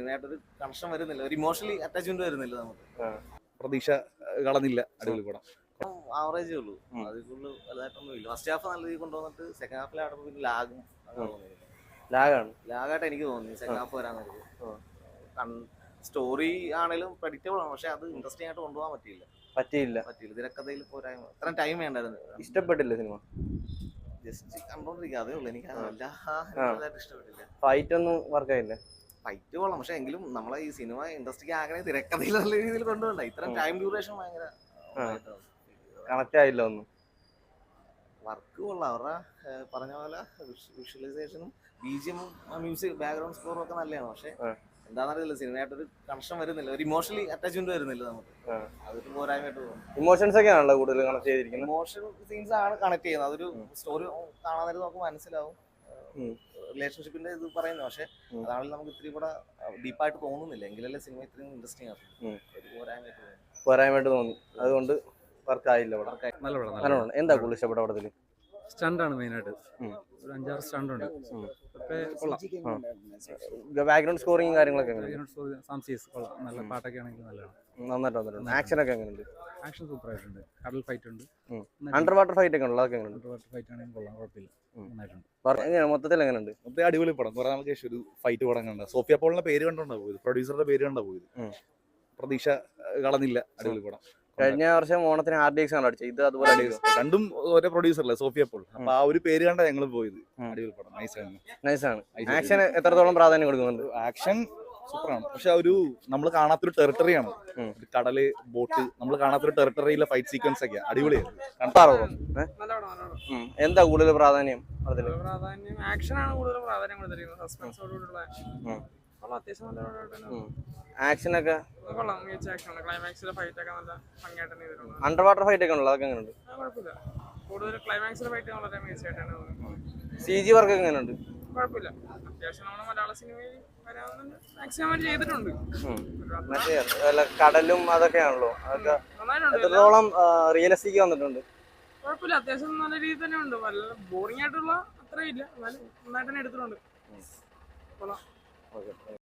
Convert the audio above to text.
സിനിമയായിട്ടൊരു connection വരുന്നില്ല, ഒരു emotionally attachment വരുന്നില്ല നമുക്ക്. പ്രതീക്ഷ കളഞ്ഞില്ല, അടിപൊളി പടം. ആവറേജേ ഉള്ളൂ, അതിൽ കൂടുതൽ വലുതായിട്ടൊന്നും ഇല്ല. ഫസ്റ്റ് ഹാഫ് നല്ല രീതിയിൽ കൊണ്ടുവന്നിട്ട് സെക്കൻഡ് ഹാഫിലാടുമ്പോൾ പിന്നെ ലാഗായിട്ട് എനിക്ക് തോന്നി. സെക്കൻഡ് ഹാഫ് വരാൻ നേരത്ത് സ്റ്റോറി ആണെങ്കിലും പ്രഡിക്റ്റബിൾ ആണ്, പക്ഷെ അത് ഇൻട്രസ്റ്റിംഗ് ആയിട്ട് കൊണ്ടുപോകാൻ പറ്റിയില്ല. തിരക്കഥയിൽ പോരായ്മ. ഇത്രയും ടൈം വേണ്ടായിരുന്നു. ഇഷ്ടപ്പെട്ടില്ല സിനിമ, ജസ്റ്റ് കണ്ടോണ്ടിരിക്കുക, അതേ ഉള്ളൂ. എനിക്ക് ഇഷ്ടപ്പെട്ടില്ല. ഫൈറ്റ് ഒന്നും വർക്കായില്ല. ഫൈറ്റ് കൊള്ളാം, പക്ഷെ എങ്കിലും നമ്മളെ ഈ സിനിമ ഇൻട്രസ്റ്റിംഗ് ആകണേ തിരക്കഥയിൽ നല്ല രീതിയിൽ കൊണ്ടുപോകണ്ട. ഇത്രയും ടൈം ഡ്യൂറേഷൻ ഭയങ്കര കണക്ട് ആയില്ല ഒന്നും. വർക്ക് കൊള്ളാം, അവരുടെ പറഞ്ഞ പോലെ വിഷ്വലൈസേഷനും ബിജിഎമ്മും മ്യൂസിക് ബാക്ക്ഗ്രൗണ്ട് സ്കോറും ഒക്കെ നല്ലതാണ്. പക്ഷെ എന്താണെന്നറിയില്ല, സിനിമയായിട്ടൊരു കണക്ഷൻ വരുന്നില്ല, ഒരു ഇമോഷണലി അറ്റാച്ച്മെന്റ് വരുന്നില്ല നമുക്ക്. അതൊരു പോരായ്മയായിട്ട് തോന്നുന്നു. ഇമോഷൻസ് ഒക്കെ ആണല്ലോ കൂടുതൽ കണക്ട് ചെയ്തിരിക്കുന്നത്. ഇമോഷൻ സീൻസ് ആണ് കണക്ട് ചെയ്യുന്നത്. അതൊരു സ്റ്റോറി കാണാൻ നേരം നമുക്ക് മനസ്സിലാവും, റിലേഷൻഷിപ്പിന്റെ ഇത് പറയുന്നത്. പക്ഷെ അതാണെങ്കിൽ നമുക്ക് ഇത്തിരി കൂടെ ഡീപ്പായിട്ട് തോന്നുന്നില്ല, എങ്കിലല്ലേ സിനിമ ഇത്രയും ഇൻട്രസ്റ്റിംഗ് ആകും. ഒരു പോരായ്മയായിട്ട് തോന്നി, അതുകൊണ്ട് വർക്കായില്ല. നല്ല പടം. എന്താ കൂടുതൽ ഇഷ്ടപ്പെട്ട പടത്തില്? സ്റ്റണ്ടാണ് മെയിനായിട്ട്, ഒരു 5-6 സ്റ്റണ്ട് ഉണ്ട്. ബാക്ക്ഗ്രൗണ്ട് സ്കോറിങ് കാര്യങ്ങളൊക്കെ കൊള്ളാം, നല്ല പാട്ടൊക്കെ ആണെങ്കിൽ നല്ലതാണ്, നന്നായിട്ട് വന്നിട്ടുണ്ട്. ആക്ഷൻ ഒക്കെ എങ്ങനെയുണ്ട്? ആക്ഷൻ സൂപ്പർ ആയിട്ടുണ്ട്. കടൽ ഫൈറ്റ് ഉണ്ട്, അണ്ടർ വാട്ടർ ഫൈറ്റ് ഒക്കെ ഉണ്ടോ? അതൊക്കെ അണ്ടർ വാട്ടർ ഫൈറ്റ് ആണെങ്കിൽ കൊള്ളാം, കുഴപ്പമില്ല, നന്നായിട്ടുണ്ട്. മൊത്തത്തിൽ എങ്ങനെയുണ്ട്? മൊത്തം അടിപൊളി പടം. കുറെ നാൾക്ക് ശേഷം ഒരു ഫൈറ്റ് പടം കണ്ട. സോഫിയ പോളിന്റെ പേര് കണ്ടോണ്ടാ പോയത്, പ്രൊഡ്യൂസറുടെ പേര് കണ്ടാ പോയത്. പ്രതീക്ഷ കളഞ്ഞില്ല, അടിപൊളി പടം. കഴിഞ്ഞ വർഷം ഓണത്തിന് RDX ആണ് അടിച്ചത്, ഇത് അതുപോലെ രണ്ടും ഒരേ പ്രൊഡ്യൂസറല്ലേ, സോഫിയ പോൾ. അപ്പൊ ആ ഒരു പേര് കണ്ടാ ഞങ്ങൾ പോയത്. അടിപൊളി പടം, നൈസാണ്. ആക്ഷൻ എത്രത്തോളം പ്രാധാന്യം കൊടുക്കുന്നുണ്ട്? ആക്ഷൻ സൂപ്പറാണ്, പക്ഷെ ഒരു നമ്മൾ കാണാത്തൊരു ടെറിട്ടറിയാണ്. കടല്, ബോട്ട്, നമ്മൾ കാണാത്തൊരു ടെറിട്ടറിയിലെ ഫൈറ്റ് സീക്വൻസ് ഒക്കെ അടിപൊളിയാണ്. എന്താ കൂടുതൽ പ്രാധാന്യം? ആക്ഷനാണ് കൂടുതൽ പ്രാധാന്യം കൊടുത്തിരിക്കുന്നത്. സസ്പെൻസോടുകൂടിയുള്ള ആക്ഷനൊക്കെ കൊള്ളാം, മികച്ച ആക്ഷനാണ്. ക്ലൈമാക്സിലെ ഫൈറ്റ് ഒക്കെ നല്ല ഭംഗിയായിട്ട് ചെയ്തിട്ടുണ്ട്. അണ്ടർ വാട്ടർ ഫൈറ്റ് ഒക്കെ ഉണ്ടല്ലോ, അതൊക്കെ എങ്ങനെയുണ്ട്? കുഴപ്പമില്ല, കൂടുതൽ ക്ലൈമാക്സിലെ ഫൈറ്റ് വളരെ മികച്ചതായിട്ടാണ് തോന്നുന്നത്. CG വർക്ക് എങ്ങനെയുണ്ട്? കുഴപ്പമില്ല, അത്യാവശ്യം നമ്മുടെ മലയാള സിനിമയിൽ വരാവുന്ന മാക്സിമം ചെയ്തിട്ടുണ്ട്. കടലും അതൊക്കെയാണല്ലോ, അതൊക്കെ എത്രത്തോളം റിയലിസ്റ്റിക് വന്നിട്ടുണ്ട്? കുഴപ്പമില്ല, അത്യാവശ്യം നല്ല രീതിയിൽ തന്നെ ഉണ്ട്. നല്ല ബോറിംഗ് ആയിട്ടുള്ള അത്രയില്ല, എന്നാലും നന്നായിട്ട് തന്നെ എടുത്തിട്ടുണ്ട്. കൊള്ളാം.